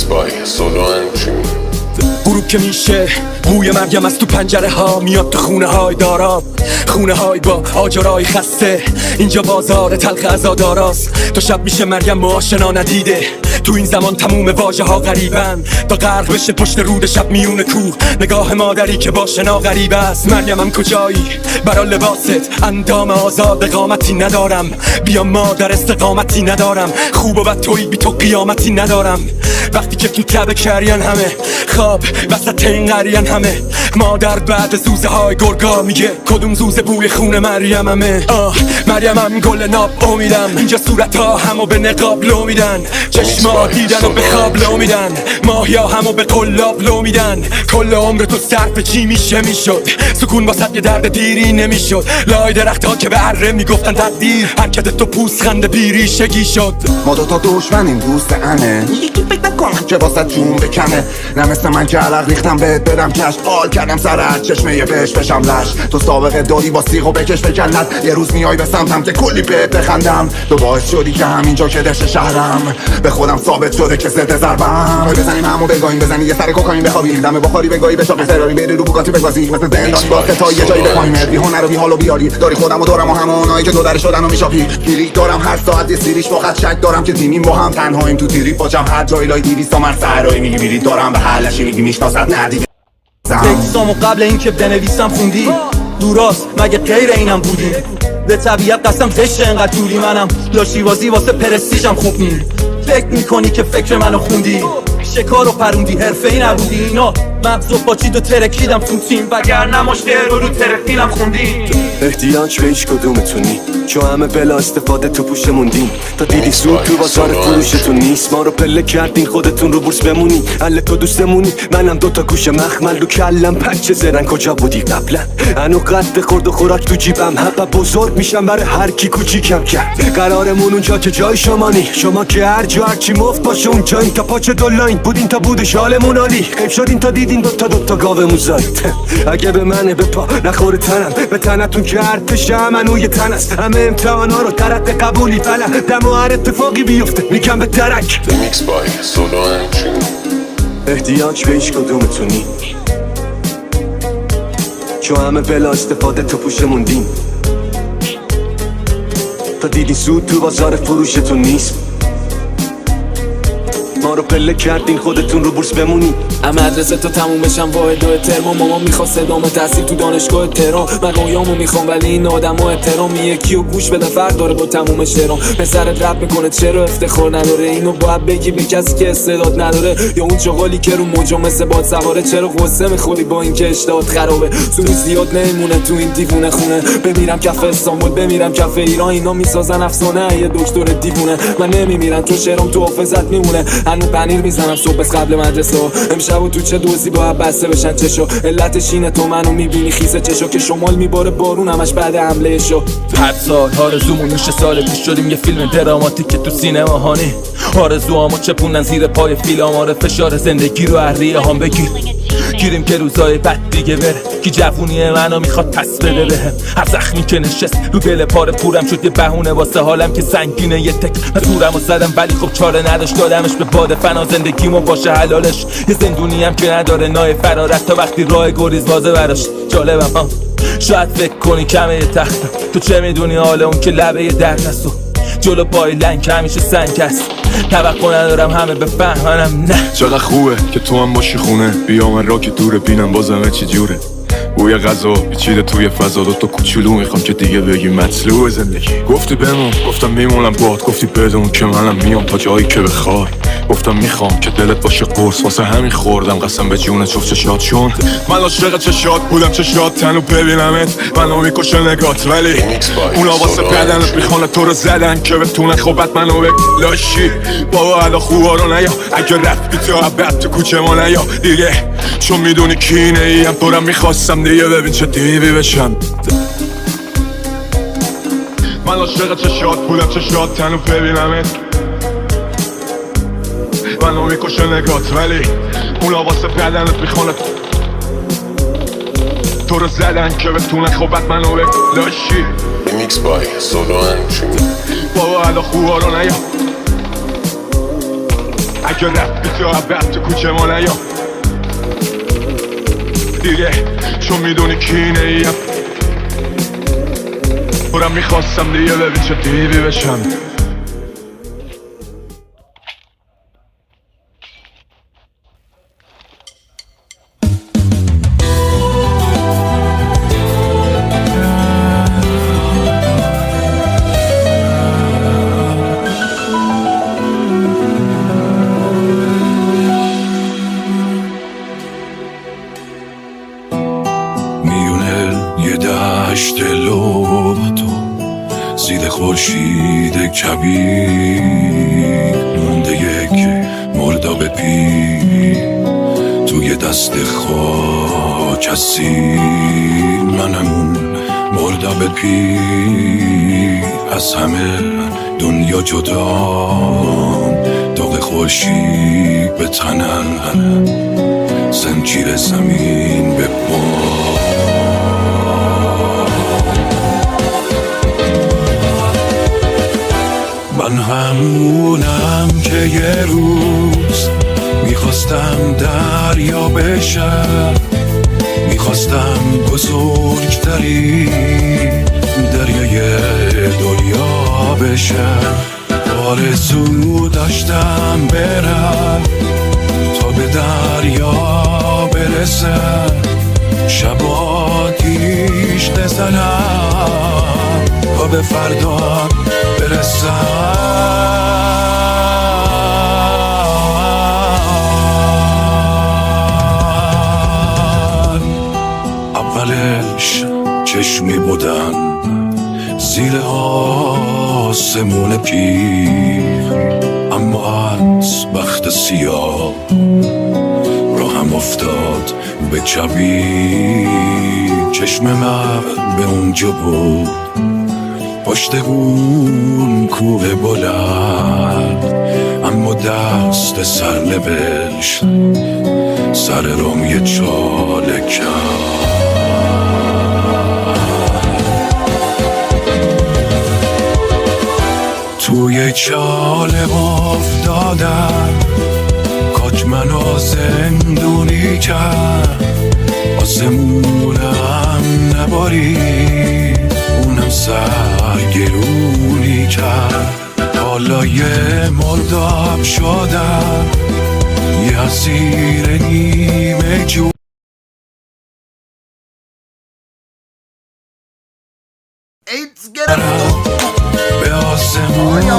بای سولو انتری. غروب که میشه بوی مریم از تو پنجره ها میاد تو خونه های دارا، خونه های با آجرای خسته. اینجا بازار تلخ عزاداراست. تا شب میشه مریم آشنا ندیده. تو این زمان تموم واژه ها غریبن. تا غرق بشه پشت رود شب میون کوه، نگاه مادری که با شنا غریب است. مریمم کجایی؟ برا لباست اندام آزاد قامتی ندارم. بیا مادر استقامتی ندارم. خوب و بد توی بی تو قیامتی ندارم. وقتی که تو تب کریان همه خواب وسط این قریان همه. مادر بعد زوزه های گرگا میگه کدوم زوزه بوی خون مریممه. مریمم گل ناب امیدم. اینجا صورت ها همو به نقاب لو میدن. چشما دیدن و به خواب لو میدن. ماهیا همو به قلاب لو میدن. کل عمر تو صرف چی میشه میشد. سکون واسط یه درد دیری نمیشد. لای درخت ها که به اره میگفتن تقدیر. حرکت تو پوست بیری شگی شد. ما دوتا دشمنیم دوست انه. یکی فکر نکنم که واسه جون بکنه. نه مثل من که علق ریختم بهت بدم کشت. قال کردم سر هر چشمه یه بهش بشم لش. تو سابقه داری با سیغ و بکش بکنت. یه روز میای به سمتم که کلی بهت بخندم. تو باعث شدی که همینجا که دشت شهرم به خودم ثابت شده که زده ضربم. بزنیم همو بگاهیم بزنی یه سر کوکائین بخوابیم. دم بخاری بگاهی به شاق فراری بری رو بوگاتی بگازی. مثل زندانی با تا یه جایی بخوایم. بی هنر و بی حال و بیاری داری خودم و دارم و همونایی که دو در شدن و میشاپی. کلیک دارم هر ساعت یه سیریش با خط شک دارم که تیمیم با هم تنهاییم تو تیری پاچم هر جای لای 200 تومن سرایی میگی بیری دارم به حلشی میگی میشناست ندیگه. تکسامو قبل اینکه بنویسم خوندی. دوراست مگه غیر اینم بودی؟ به طبیعت قسم زشت انقدر دوری. منم لاشی بازی واسه پرستیژم خوب نی. فکر میکنی که فکر منو خوندی. شکار و پروندی حرفه‌ای نبودی. اینا مغز و پاچید و ترکیدم تو تیم. وگرنه مشکل رو ترفیلم خوندی. احتیاج به هیچ کدومتونی چون همه بلا استفاده تو پوش موندین. تا دیدی سود تو بازار فروشتون نیست. ما رو پله کردین خودتون رو بورس بمونی. اله تو دوستمونی منم دوتا گوش مخمل رو کلم. پچه زرن کجا بودی قبلا؟ هنو قد خورد و خوراک تو جیبم. حبه بزرگ میشم برای هر کی کوچیکم کرد. قرارمون اونجا که جای شما نی. شما که هر جا هرچی مفت باشه اونجا. این تا پاچه دولاین بودین تا بودش حالمون عالی. خیب شدین تا دیدین دوتا گاومون زایید. اگه به منه به پا نخوره تنم. به تنتون که هر پشه منوی تن است. همه امتحانا رو ترق قبولی بلم. دم و هر اتفاقی بیفته میگم به درک. میکس بای سولو انتری. احتیاج به هیچ کدومتونی چون همه بلا استفاده تو پوش موندین. تا دیدین سود تو بازار فروشتون نیست. ما رو پله کردین خودتون رو بورس بمونی. مدرسه تا تموم بشم واحد و ترم. ماما میخواست ادامه تحصیل تو دانشگاه تهران. من رویامو میخوام ولی این آدمو احترام. یکی و گوش بده فرق داره با تموم شعرام. پسرت رپ میکنه چرا افتخار نداره؟ اینو باید بگی به کسی که استعداد نداره. یا اون چغالی که رو موجا مثل باد سواره. چرا غصه میخوری با اینکه اشتهات خرابه؟ سوی زیاد نمیمونه تو این دیوونه خونه. بمیرم کف استانبول بمیرم کف ایران. اینا میسازن افسانه یه دکتر دیوونه. من نمیمیرم تو شعرام تو حافظت میمونه. هنو پنیر میزنم صبح قبل مدرسه. امشب و تو چه دوزی باید بسته بشن چشو. علتش اینه تو منو میبینی خیسه چشو. که شمال میباره بارون همش بعد حمله شو. هر سال آرزومون میشه سال پیش شدیم یه فیلم دراماتیک که تو سینما هانی. آرزوامو چپوندن زیر پای فیلم. آره فشار زندگی رو هریه هم بگیر. گیریم که روزای بد دیگه بره. کی جوونی منو میخواد پس بده بهم. هر زخمی که نشست رو دل پاره پورم شد یه بهونه واسه حالم که سنگینه. یه تک زورمو زدم ولی خب چاره نداشت. دادمش به باد فنا زندگیمو باشه حلالش. یه زندونی هم که نداره نای فرارت تا وقتی راه گریز بازه براش. جالبم ها شاید فکر کنی کمه یه تختم. تو چه میدونی حال اون که لبه یه درد است و جلو پای لنگ همیشه سنگ است. توقع ندارم همه بفهمنم نه. چقدر خوبه که تو هم باشی خونه. بیا من را که دوره بینم بازمه چی جوره. بوی غذا پیچیده توی فضا. دو تا کوچولو میخوام که دیگه بگی مطلوب زندگی. گفتی بمون گفتم میمونم باد. گفتی بدون که منم میام تا جایی که بخوای. گفتم میخوام که دلت باشه قرص. واسه همین خوردم قسم به جونت جفت چشات. چون من عاشق چشات بودم. چشات تنو ببینمت منو میکشه نگات. ولی اونا واسه بدنت میخوان تو رو زدن که بتونه خوبت منو بلاشی. بابا الا خوبا رو نیا. اگه رفتی تو عبد تو کوچه ما نیا دیگه. چون میدونی کینه ایم دورم میخواستم دیگه. ببین چه دیوی بشم. من عاشق چشات بودم. چشات تنو ببینمت منو میکشه نگات. ولی اونا واسه بدنت میخوانه تو رو زدن که بتونه خوبت منو بلاشی. میکس بای سولو انتری. بابا الا خوبا رو نیا. اگه رفتی تو عبد تو کوچه ما نیا دیگه چون میدونی کی نیم برم میخواستم دیگه ببین چه دیوی بشم دشت لوبتو زیر خورشید کبیر مونده یک مرداب پیر توی دست خاک اسیر منم اون مرداب پیر از همه دنیا جدام داغ خورشید به تنم زنجیر زمین به پام من همونم که یه روز میخواستم دریا بشم میخواستم بزرگتری دریای دنیا بشم آرزو داشتم برم تا به دریا برسم شبا آتیش بزنم تا به فردا برسم اولش چشمی بودن زیر آسمون پیر اما از بخت سیاه راهم افتاد به چبی چشم من به اونجا بود پشت اون کوه بلند اما دست سر نوشت سر رام یه چاله کرد توی چاله افتادم کاج منو زندونی کرد آسمونم نبارید اونم سرگرونی کرد حالا یه مرداب شدم یه اسیر نیمه جو به آسمون